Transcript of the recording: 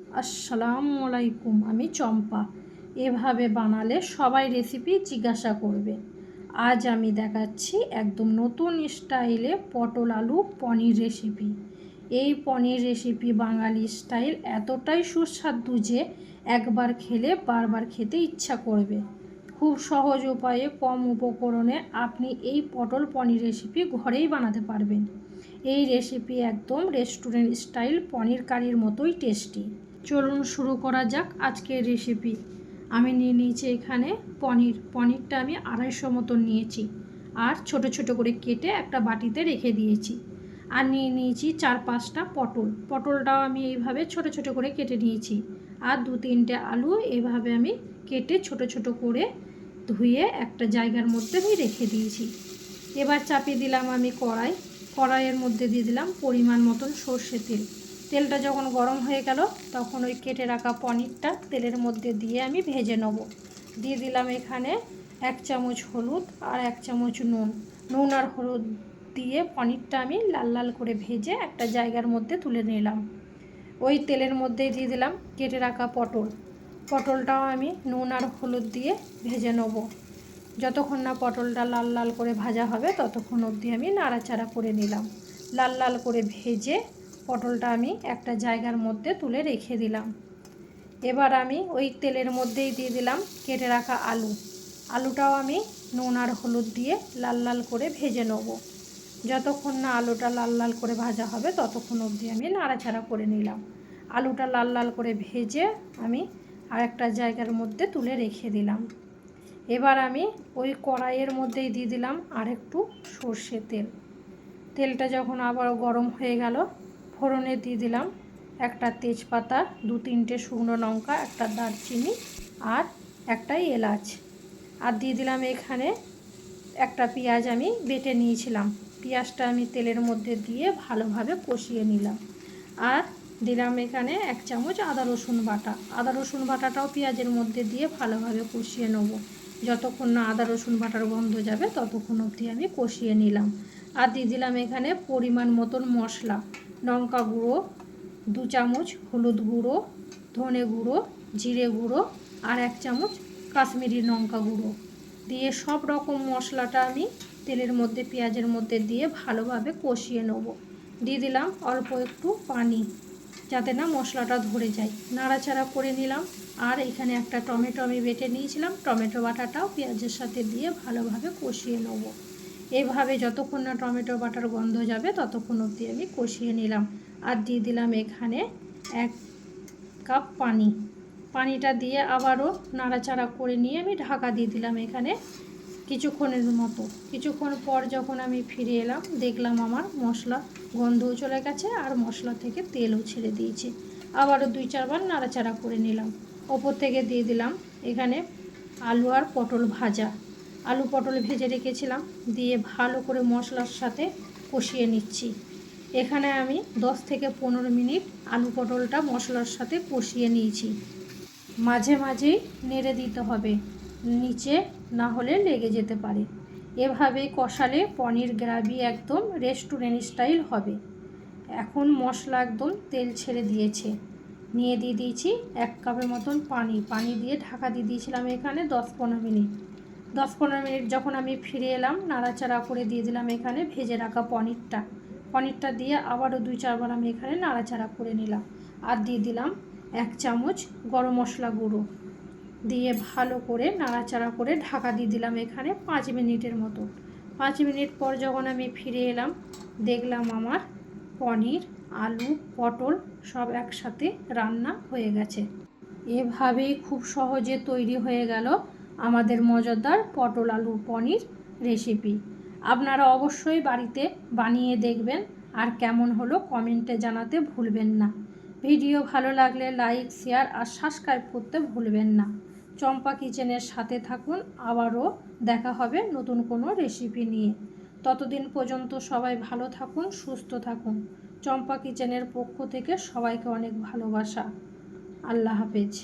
আসসালামু আলাইকুম, আমি চম্পা। এভাবে বানালে সবাই রেসিপি জিজ্ঞাসা করবে। আজ আমি দেখাচ্ছি একদম নতুন স্টাইলে পটল আলু পনির রেসিপি। এই পনির রেসিপি বাঙালি স্টাইল এতটাই সুস্বাদু যে একবার খেলে বারবার খেতে ইচ্ছা করবে। খুব সহজ উপায়ে কম উপকরণে আপনি এই পটল পনির রেসিপি ঘরেই বানাতে পারবেন। এই রেসিপি একদম রেস্টুরেন্ট স্টাইল পনির কারির মতোই টেস্টি। চলুন শুরু করা যাক আজকের রেসিপি। আমি নিয়ে নিয়েছি এখানে পনিরটা আমি 250 মতন নিয়েছি, আর ছোট ছোট করে কেটে একটা বাটিতে রেখে দিয়েছি। আর নিয়ে নিয়েছি 4-5টা পটলটাও আমি এইভাবে ছোট ছোট করে কেটে নিয়েছি। আর 2-3টে আলু এইভাবে আমি কেটে ছোট ছোট করে ধুয়ে একটা জায়গার মধ্যে আমি রেখে দিয়েছি। এবার চাপিয়ে দিলাম আমি কড়াইয়ের মধ্যে দিয়ে দিলাম পরিমাণ মতন সর্ষে তেল। তেলটা যখন গরম হয়ে গেল তখন ওই কেটে রাখা পনিরটা তেলের মধ্যে দিয়ে আমি ভেজে নেব। দিয়ে দিলাম এখানে 1 চামচ হলুদ আর 1 চামচ নুন আর হলুদ দিয়ে পনিরটা আমি লাল লাল করে ভেজে একটা জায়গার মধ্যে তুলে নিলাম। ওই তেলের মধ্যে দিয়ে দিলাম কেটে রাখা পটলটাও আমি নুন আর হলুদ দিয়ে ভেজে নেব। যতক্ষণ না পটলটা লাল লাল করে ভাজা হবে ততক্ষণ অবধি আমি নাড়াচাড়া করে নিলাম। লাল লাল করে ভেজে পটলটা আমি একটা জায়গার মধ্যে তুলে রেখে দিলাম। এবার আমি ওই তেলের মধ্যেই দিয়ে দিলাম কেটে রাখা আলুটাও আমি নুন আর হলুদ দিয়ে লাল লাল করে ভেজে নেব। যতক্ষণ না আলুটা লাল লাল করে ভাজা হবে ততক্ষণ অবধি আমি নাড়াচাড়া করে নিলাম। আলুটা লাল লাল করে ভেজে আমি আরেকটা জায়গার মধ্যে তুলে রেখে দিলাম। এবার আমি ওই কড়াইয়ের মধ্যেই দিয়ে দিলাম আরেকটু সর্ষে তেলটা যখন আবার গরম হয়ে গেল ফোড়নে দিয়ে দিলাম একটা তেজপাতা, 2-3টে শুকনো লঙ্কা, একটা দারচিনি আর একটা এলাচ। আর দিয়ে দিলাম এখানে একটা পেঁয়াজ আমি বেটে নিয়েছিলাম। পেঁয়াজটা আমি তেলের মধ্যে দিয়ে ভালোভাবে কষিয়ে নিলাম। আর দিলাম এখানে 1 চামচ আদা রসুন বাটাটাও পেঁয়াজের মধ্যে দিয়ে ভালোভাবে কষিয়ে নেব। যতক্ষণ না আদা রসুন বাটার গন্ধ যাবে ততক্ষণ অবধি আমি কষিয়ে নিলাম। আর দিয়ে দিলাম এখানে পরিমাণ মতন মশলা, লঙ্কা গুঁড়ো 2 চামচ, হলুদ গুঁড়ো, ধনে গুঁড়ো, জিরে গুঁড়ো আর 1 চামচ কাশ্মীরি লঙ্কা গুঁড়ো দিয়ে সব রকম মশলাটা আমি তেলের মধ্যে পেঁয়াজের মধ্যে দিয়ে ভালোভাবে কষিয়ে নেব। দিয়ে দিলাম অল্প একটু পানি যাতে না মশলাটা ধরে যায়। নাড়াচাড়া করে নিলাম। আর এখানে একটা টমেটো আমি বেটে নিয়েছিলাম, টমেটো বাটাটাও পেঁয়াজের সাথে দিয়ে ভালোভাবে কষিয়ে নেব। এভাবে যতক্ষণ না টমেটো বাটার গন্ধ যাবে ততক্ষণ অবধি আমি কষিয়ে নিলাম। আর দিয়ে দিলাম এখানে 1 কাপ পানিটা দিয়ে আবারও নাড়াচাড়া করে নিয়ে আমি ঢাকা দিয়ে দিলাম এখানে কিছুক্ষণের মতো। কিছুক্ষণ পর যখন আমি ফিরে এলাম দেখলাম আমার মশলা গন্ধও চলে গেছে আর মশলা থেকে তেলও ছেড়ে দিয়েছে। আবারও 2-4 বার নাড়াচাড়া করে নিলাম। ওপর থেকে দিয়ে দিলাম এখানে আলু আর পটল ভাজা। আলু পটল ভেজে রেখেছিলাম, দিয়ে ভালো করে মশলার সাথে কষিয়ে নিচ্ছি। এখানে আমি 10 থেকে 15 মিনিট আলু পটলটা মশলার সাথে কষিয়ে নিয়েছি। মাঝে মাঝেই নেড়ে দিতে হবে, নিচে না হলে লেগে যেতে পারে। এভাবে কষালে পনির গ্রেভি একদম রেস্টুরেন্ট স্টাইল হবে। এখন মশলা একদম তেল ছেড়ে দিয়েছে। দিয়ে দিয়েছি 1 কাপের মতন পানি দিয়ে ঢাকা দিয়ে দিয়েছিলাম এখানে 10-15 মিনিট। 10-15 মিনিট যখন আমি ফিরে এলাম নাড়াচাড়া করে দিয়ে দিলাম এখানে ভেজে রাখা পনিরটা দিয়ে আবারও 2-4 বার আমি এখানে নাড়াচাড়া করে নিলাম। আর দিয়ে দিলাম 1 চামচ গরম মশলা গুঁড়ো দিয়ে ভালো করে নাড়াচাড়া করে ঢাকা দিয়ে দিলাম এখানে 5 মিনিটের মতো। 5 মিনিট পর যখন আমি ফিরে এলাম দেখলাম আমার পনির, আলু, পটল সব একসাথে রান্না হয়ে গেছে। এভাবেই খুব সহজে তৈরি হয়ে গেল আমাদের মজাদার পটল আলু পনির রেসিপি। আপনারা অবশ্যই বাড়িতে বানিয়ে দেখবেন আর কেমন হলো কমেন্টে জানাতে ভুলবেন না। ভিডিও ভালো লাগলে লাইক, শেয়ার আর সাবস্ক্রাইব করতে ভুলবেন না। চম্পা কিচেনের সাথে থাকুন। আবারও দেখা হবে নতুন কোনো রেসিপি নিয়ে। ততদিন পর্যন্ত সবাই ভালো থাকুন, সুস্থ থাকুন। চম্পা কিচেনের পক্ষ থেকে সবাইকে অনেক ভালোবাসা। আল্লাহ হাফেজ।